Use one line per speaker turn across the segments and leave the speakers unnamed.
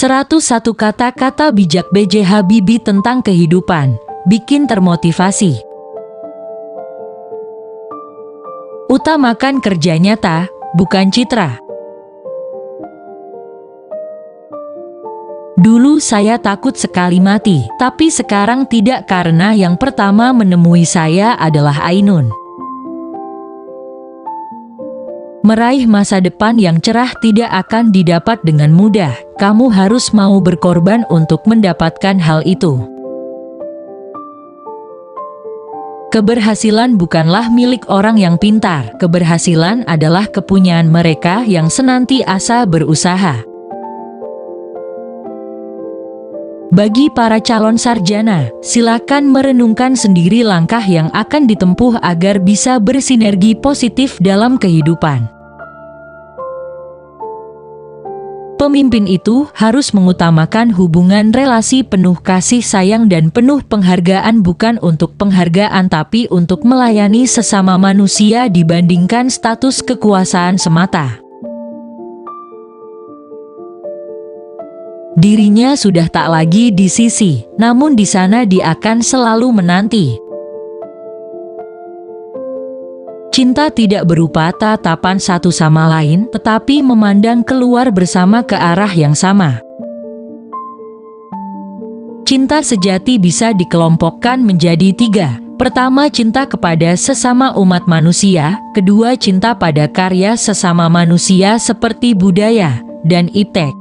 101 kata-kata bijak B.J. Habibie tentang kehidupan, bikin termotivasi. Utamakan kerja nyata, bukan citra. Dulu saya takut sekali mati, tapi sekarang tidak karena yang pertama menemui saya adalah Ainun. Meraih masa depan yang cerah tidak akan didapat dengan mudah. Kamu harus mau berkorban untuk mendapatkan hal itu. Keberhasilan bukanlah milik orang yang pintar. Keberhasilan adalah kepunyaan mereka yang senantiasa berusaha. Bagi para calon sarjana, silakan merenungkan sendiri langkah yang akan ditempuh agar bisa bersinergi positif dalam kehidupan. Pemimpin itu harus mengutamakan hubungan relasi penuh kasih sayang dan penuh penghargaan, bukan untuk penghargaan tapi untuk melayani sesama manusia dibandingkan status kekuasaan semata. Dirinya sudah tak lagi di sisi, namun di sana dia akan selalu menanti. Cinta tidak berupa tatapan satu sama lain, tetapi memandang keluar bersama ke arah yang sama. Cinta sejati bisa dikelompokkan menjadi 3. Pertama, cinta kepada sesama umat manusia. Kedua, cinta pada karya sesama manusia seperti budaya dan iptek.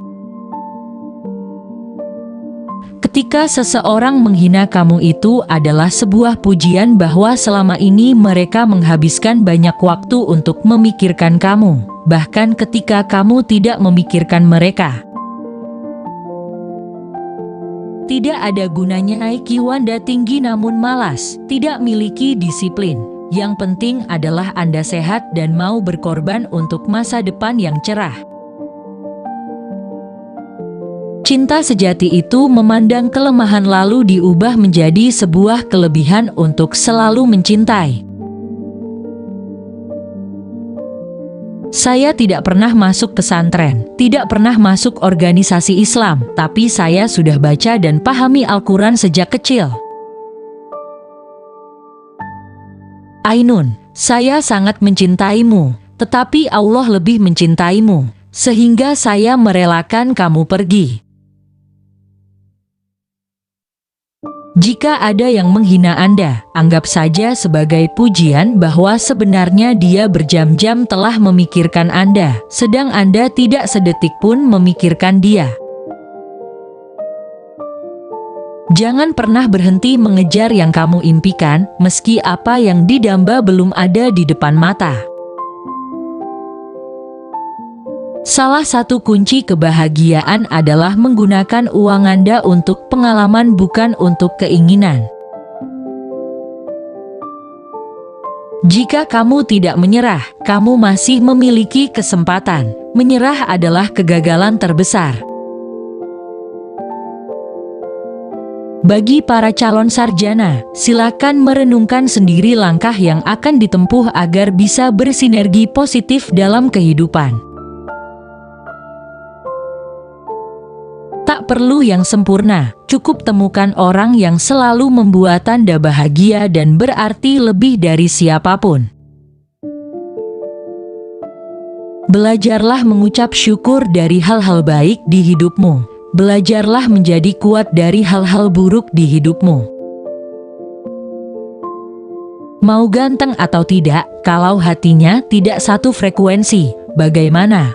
Ketika seseorang menghina kamu, itu adalah sebuah pujian bahwa selama ini mereka menghabiskan banyak waktu untuk memikirkan kamu, bahkan ketika kamu tidak memikirkan mereka. Tidak ada gunanya IQ Anda tinggi namun malas, tidak miliki disiplin. Yang penting adalah Anda sehat dan mau berkorban untuk masa depan yang cerah. Cinta sejati itu memandang kelemahan lalu diubah menjadi sebuah kelebihan untuk selalu mencintai. Saya tidak pernah masuk pesantren, tidak pernah masuk organisasi Islam, tapi saya sudah baca dan pahami Al-Quran sejak kecil. Ainun, saya sangat mencintaimu, tetapi Allah lebih mencintaimu, sehingga saya merelakan kamu pergi. Jika ada yang menghina Anda, anggap saja sebagai pujian bahwa sebenarnya dia berjam-jam telah memikirkan Anda, sedang Anda tidak sedetik pun memikirkan dia. Jangan pernah berhenti mengejar yang kamu impikan, meski apa yang didamba belum ada di depan mata. Salah satu kunci kebahagiaan adalah menggunakan uang Anda untuk pengalaman, bukan untuk keinginan. Jika kamu tidak menyerah, kamu masih memiliki kesempatan. Menyerah adalah kegagalan terbesar. Bagi para calon sarjana, silakan merenungkan sendiri langkah yang akan ditempuh agar bisa bersinergi positif dalam kehidupan. Tak perlu yang sempurna, cukup temukan orang yang selalu membuat Anda bahagia dan berarti lebih dari siapapun. Belajarlah mengucap syukur dari hal-hal baik di hidupmu. Belajarlah menjadi kuat dari hal-hal buruk di hidupmu. Mau ganteng atau tidak, kalau hatinya tidak satu frekuensi, bagaimana?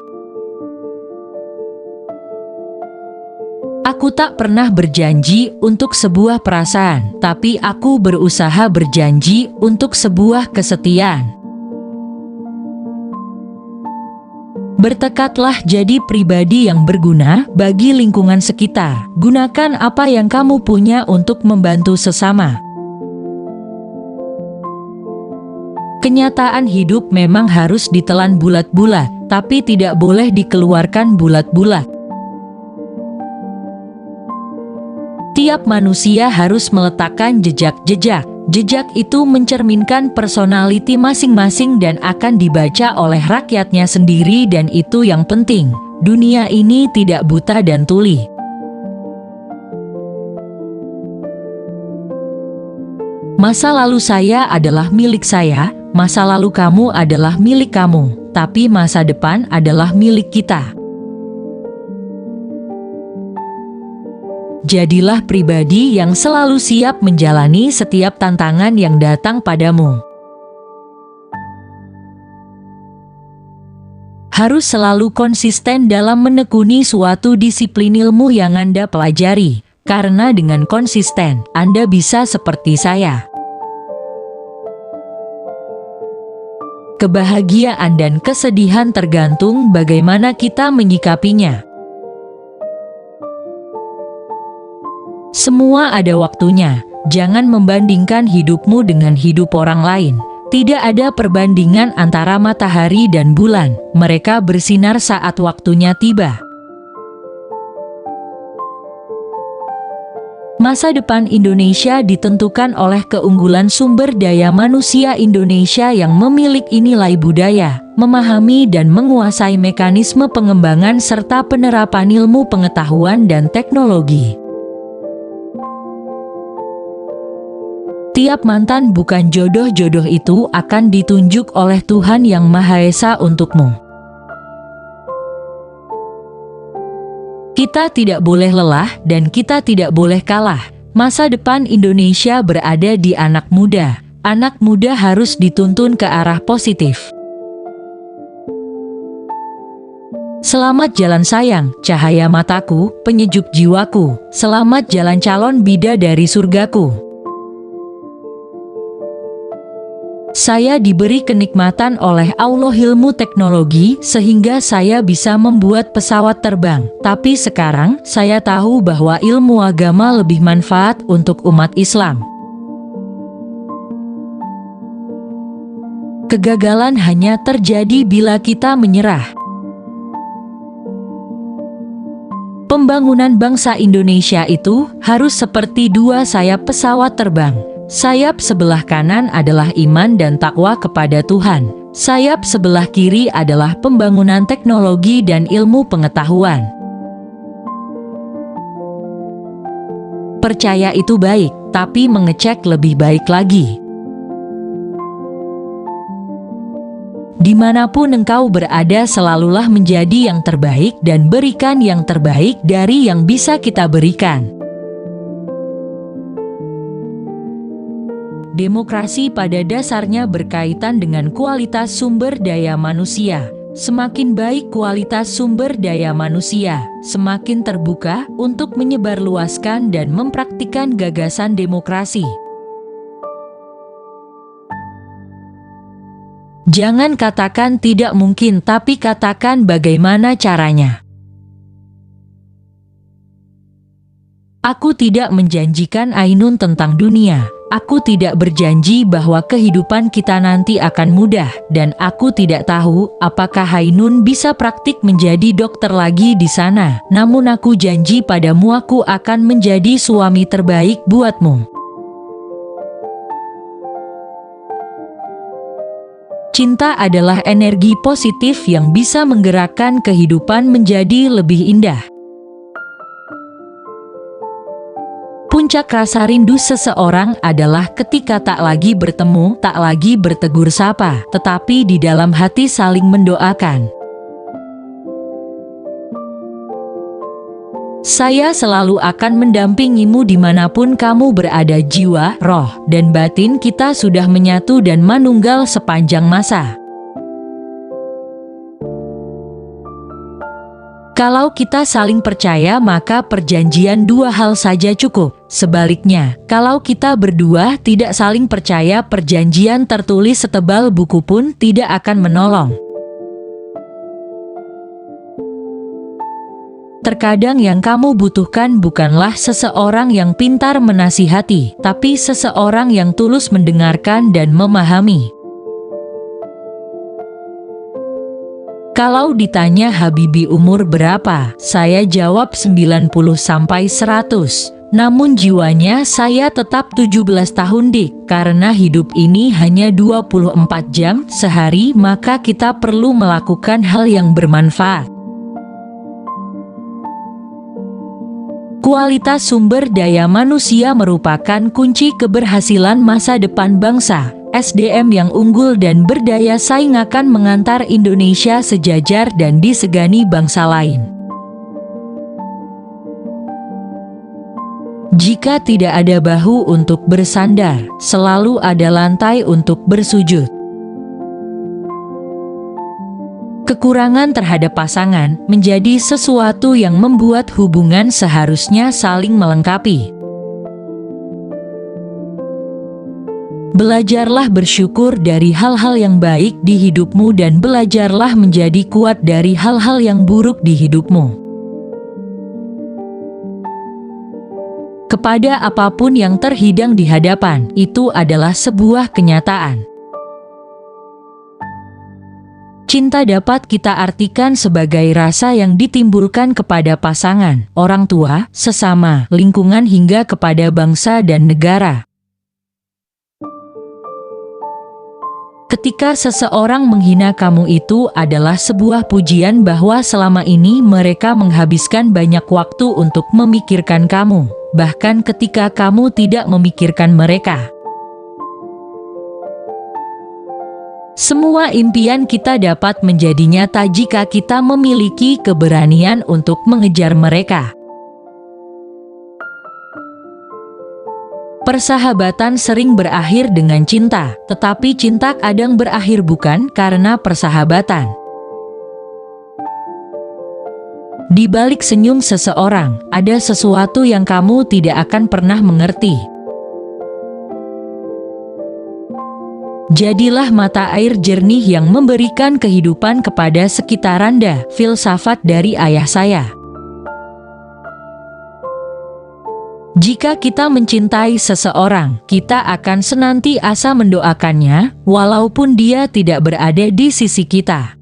Aku tak pernah berjanji untuk sebuah perasaan, tapi aku berusaha berjanji untuk sebuah kesetiaan. Bertekadlah jadi pribadi yang berguna bagi lingkungan sekitar. Gunakan apa yang kamu punya untuk membantu sesama. Kenyataan hidup memang harus ditelan bulat-bulat, tapi tidak boleh dikeluarkan bulat-bulat. Tiap manusia harus meletakkan jejak-jejak. Jejak itu mencerminkan personaliti masing-masing dan akan dibaca oleh rakyatnya sendiri, dan itu yang penting. Dunia ini tidak buta dan tuli. Masa lalu saya adalah milik saya, masa lalu kamu adalah milik kamu, tapi masa depan adalah milik kita. Jadilah pribadi yang selalu siap menjalani setiap tantangan yang datang padamu. Harus selalu konsisten dalam menekuni suatu disiplin ilmu yang Anda pelajari, karena dengan konsisten, Anda bisa seperti saya. Kebahagiaan dan kesedihan tergantung bagaimana kita menyikapinya. Semua ada waktunya, jangan membandingkan hidupmu dengan hidup orang lain. Tidak ada perbandingan antara matahari dan bulan, mereka bersinar saat waktunya tiba. Masa depan Indonesia ditentukan oleh keunggulan sumber daya manusia Indonesia yang memiliki nilai budaya, memahami dan menguasai mekanisme pengembangan serta penerapan ilmu pengetahuan dan teknologi. Tiap mantan bukan jodoh-jodoh itu akan ditunjuk oleh Tuhan Yang Maha Esa untukmu. Kita tidak boleh lelah dan kita tidak boleh kalah. Masa depan Indonesia berada di anak muda. Anak muda harus dituntun ke arah positif. Selamat jalan sayang, cahaya mataku, penyejuk jiwaku. Selamat jalan calon bidadari surgaku. Saya diberi kenikmatan oleh Allah ilmu teknologi sehingga saya bisa membuat pesawat terbang. Tapi sekarang saya tahu bahwa ilmu agama lebih manfaat untuk umat Islam. Kegagalan hanya terjadi bila kita menyerah. Pembangunan bangsa Indonesia itu harus seperti dua sayap pesawat terbang. Sayap sebelah kanan adalah iman dan takwa kepada Tuhan. Sayap sebelah kiri adalah pembangunan teknologi dan ilmu pengetahuan. Percaya itu baik, tapi mengecek lebih baik lagi. Dimanapun engkau berada, selalulah menjadi yang terbaik dan berikan yang terbaik dari yang bisa kita berikan. Demokrasi pada dasarnya berkaitan dengan kualitas sumber daya manusia. Semakin baik kualitas sumber daya manusia, semakin terbuka untuk menyebarluaskan dan mempraktikkan gagasan demokrasi. Jangan katakan tidak mungkin, tapi katakan bagaimana caranya. Aku tidak menjanjikan Ainun tentang dunia. Aku tidak berjanji bahwa kehidupan kita nanti akan mudah, dan aku tidak tahu apakah Ainun bisa praktik menjadi dokter lagi di sana. Namun aku janji padamu aku akan menjadi suami terbaik buatmu. Cinta adalah energi positif yang bisa menggerakkan kehidupan menjadi lebih indah. Puncak rasa rindu seseorang adalah ketika tak lagi bertemu, tak lagi bertegur sapa, tetapi di dalam hati saling mendoakan. Saya selalu akan mendampingimu dimanapun kamu berada. Jiwa, roh, dan batin kita sudah menyatu dan manunggal sepanjang masa. Kalau kita saling percaya, maka perjanjian dua hal saja cukup. Sebaliknya, kalau kita berdua tidak saling percaya, perjanjian tertulis setebal buku pun tidak akan menolong. Terkadang yang kamu butuhkan bukanlah seseorang yang pintar menasihati, tapi seseorang yang tulus mendengarkan dan memahami. Kalau ditanya Habibi umur berapa, saya jawab 90-100. Namun jiwanya saya tetap 17 tahun dik. Karena hidup ini hanya 24 jam sehari, maka kita perlu melakukan hal yang bermanfaat. Kualitas sumber daya manusia merupakan kunci keberhasilan masa depan bangsa. SDM yang unggul dan berdaya saing akan mengantar Indonesia sejajar dan disegani bangsa lain. Jika tidak ada bahu untuk bersandar, selalu ada lantai untuk bersujud. Kekurangan terhadap pasangan menjadi sesuatu yang membuat hubungan seharusnya saling melengkapi. Belajarlah bersyukur dari hal-hal yang baik di hidupmu dan belajarlah menjadi kuat dari hal-hal yang buruk di hidupmu. Kepada apapun yang terhidang di hadapan, itu adalah sebuah kenyataan. Cinta dapat kita artikan sebagai rasa yang ditimbulkan kepada pasangan, orang tua, sesama, lingkungan hingga kepada bangsa dan negara. Ketika seseorang menghina kamu, itu adalah sebuah pujian bahwa selama ini mereka menghabiskan banyak waktu untuk memikirkan kamu, bahkan ketika kamu tidak memikirkan mereka. Semua impian kita dapat menjadi nyata jika kita memiliki keberanian untuk mengejar mereka. Persahabatan sering berakhir dengan cinta, tetapi cinta kadang berakhir bukan karena persahabatan. Di balik senyum seseorang, ada sesuatu yang kamu tidak akan pernah mengerti. Jadilah mata air jernih yang memberikan kehidupan kepada sekitar Anda. Filsafat dari ayah saya. Jika kita mencintai seseorang, kita akan senantiasa mendoakannya, walaupun dia tidak berada di sisi kita.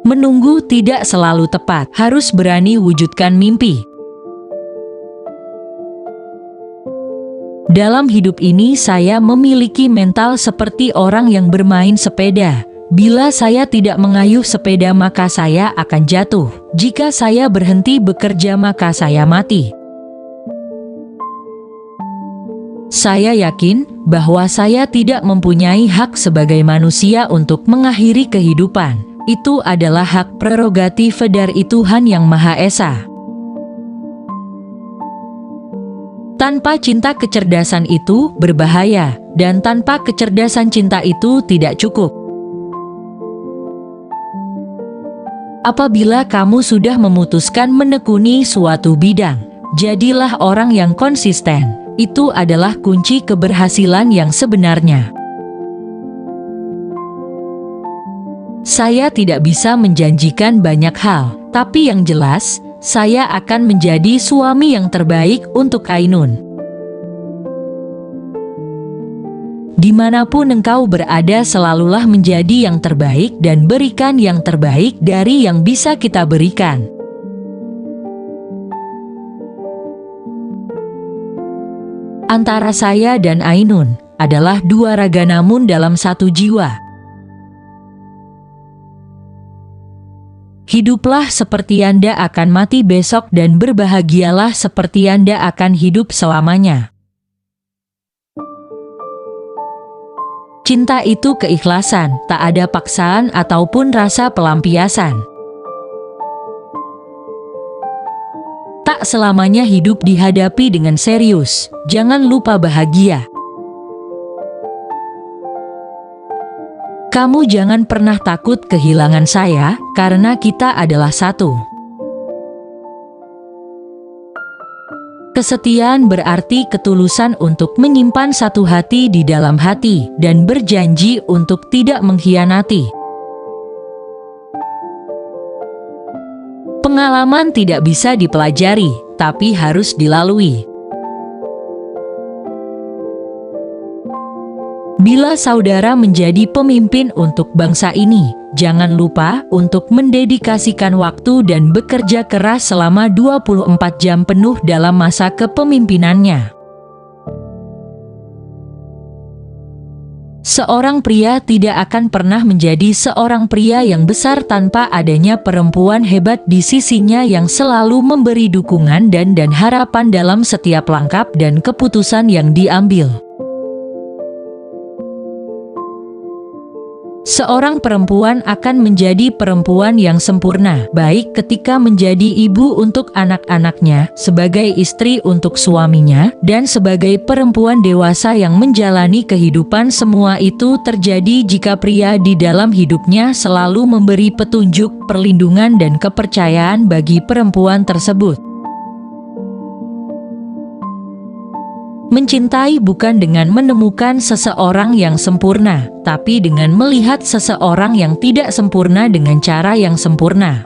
Menunggu tidak selalu tepat, harus berani wujudkan mimpi. Dalam hidup ini saya memiliki mental seperti orang yang bermain sepeda. Bila saya tidak mengayuh sepeda maka saya akan jatuh. Jika saya berhenti bekerja maka saya mati. Saya yakin bahwa saya tidak mempunyai hak sebagai manusia untuk mengakhiri kehidupan. Itu adalah hak prerogatif dari Tuhan Yang Maha Esa. Tanpa cinta kecerdasan itu berbahaya, dan tanpa kecerdasan cinta itu tidak cukup. Apabila kamu sudah memutuskan menekuni suatu bidang, jadilah orang yang konsisten. Itu adalah kunci keberhasilan yang sebenarnya. Saya tidak bisa menjanjikan banyak hal, tapi yang jelas, saya akan menjadi suami yang terbaik untuk Ainun. Dimanapun engkau berada, selalulah menjadi yang terbaik dan berikan yang terbaik dari yang bisa kita berikan. Antara saya dan Ainun adalah dua raga namun dalam satu jiwa. Hiduplah seperti Anda akan mati besok dan berbahagialah seperti Anda akan hidup selamanya. Cinta itu keikhlasan, tak ada paksaan ataupun rasa pelampiasan. Tak selamanya hidup dihadapi dengan serius, jangan lupa bahagia. Kamu jangan pernah takut kehilangan saya, karena kita adalah satu. Kesetiaan berarti ketulusan untuk menyimpan satu hati di dalam hati, dan berjanji untuk tidak mengkhianati. Pengalaman tidak bisa dipelajari, tapi harus dilalui. Bila saudara menjadi pemimpin untuk bangsa ini, jangan lupa untuk mendedikasikan waktu dan bekerja keras selama 24 jam penuh dalam masa kepemimpinannya. Seorang pria tidak akan pernah menjadi seorang pria yang besar tanpa adanya perempuan hebat di sisinya yang selalu memberi dukungan dan harapan dalam setiap langkah dan keputusan yang diambil. Seorang perempuan akan menjadi perempuan yang sempurna, baik ketika menjadi ibu untuk anak-anaknya, sebagai istri untuk suaminya, dan sebagai perempuan dewasa yang menjalani kehidupan. Semua itu terjadi jika pria di dalam hidupnya selalu memberi petunjuk, perlindungan, dan kepercayaan bagi perempuan tersebut. Mencintai bukan dengan menemukan seseorang yang sempurna, tapi dengan melihat seseorang yang tidak sempurna dengan cara yang sempurna.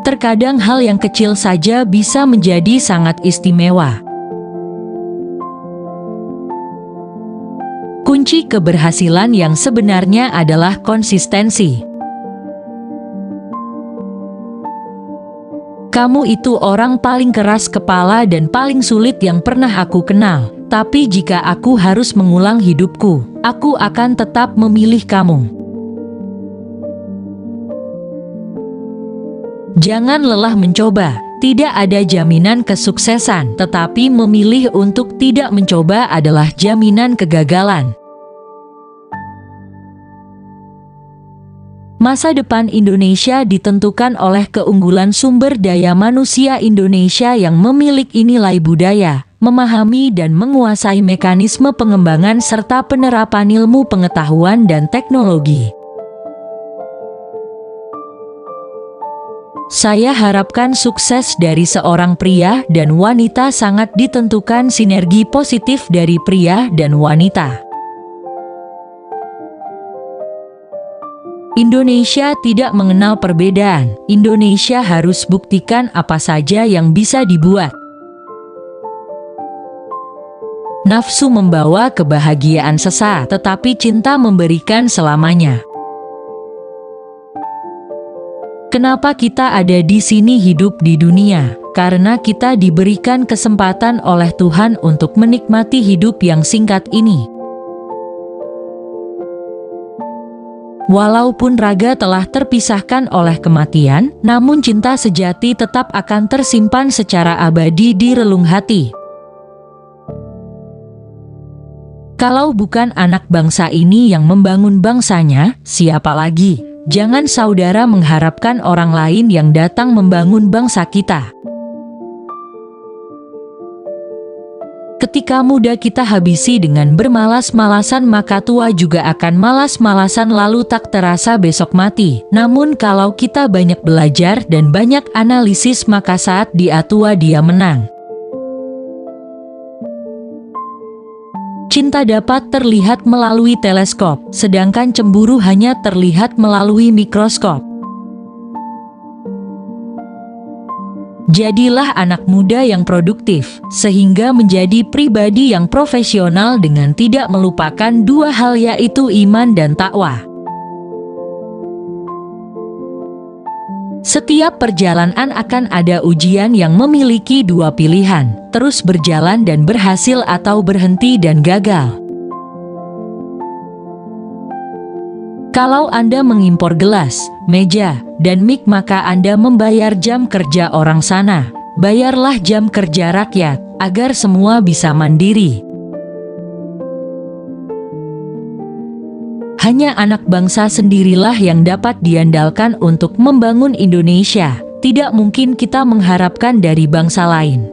Terkadang hal yang kecil saja bisa menjadi sangat istimewa. Kunci keberhasilan yang sebenarnya adalah konsistensi. Kamu itu orang paling keras kepala dan paling sulit yang pernah aku kenal. Tapi jika aku harus mengulang hidupku, aku akan tetap memilih kamu. Jangan lelah mencoba. Tidak ada jaminan kesuksesan, tetapi memilih untuk tidak mencoba adalah jaminan kegagalan. Masa depan Indonesia ditentukan oleh keunggulan sumber daya manusia Indonesia yang memiliki nilai budaya, memahami dan menguasai mekanisme pengembangan serta penerapan ilmu pengetahuan dan teknologi. Saya harapkan sukses dari seorang pria dan wanita sangat ditentukan sinergi positif dari pria dan wanita. Indonesia tidak mengenal perbedaan. Indonesia harus buktikan apa saja yang bisa dibuat. Nafsu membawa kebahagiaan sesaat, tetapi cinta memberikan selamanya. Kenapa kita ada di sini hidup di dunia? Karena kita diberikan kesempatan oleh Tuhan untuk menikmati hidup yang singkat ini. Walaupun raga telah terpisahkan oleh kematian, namun cinta sejati tetap akan tersimpan secara abadi di relung hati. Kalau bukan anak bangsa ini yang membangun bangsanya, siapa lagi? Jangan saudara mengharapkan orang lain yang datang membangun bangsa kita. Ketika muda kita habisi dengan bermalas-malasan, maka tua juga akan malas-malasan lalu tak terasa besok mati. Namun kalau kita banyak belajar dan banyak analisis, maka saat dia tua dia menang. Cinta dapat terlihat melalui teleskop, sedangkan cemburu hanya terlihat melalui mikroskop. Jadilah anak muda yang produktif, sehingga menjadi pribadi yang profesional dengan tidak melupakan dua hal, yaitu iman dan takwa. Setiap perjalanan akan ada ujian yang memiliki dua pilihan, terus berjalan dan berhasil atau berhenti dan gagal. Kalau Anda mengimpor gelas, meja, dan mik, maka Anda membayar jam kerja orang sana. Bayarlah jam kerja rakyat, agar semua bisa mandiri. Hanya anak bangsa sendirilah yang dapat diandalkan untuk membangun Indonesia. Tidak mungkin kita mengharapkan dari bangsa lain.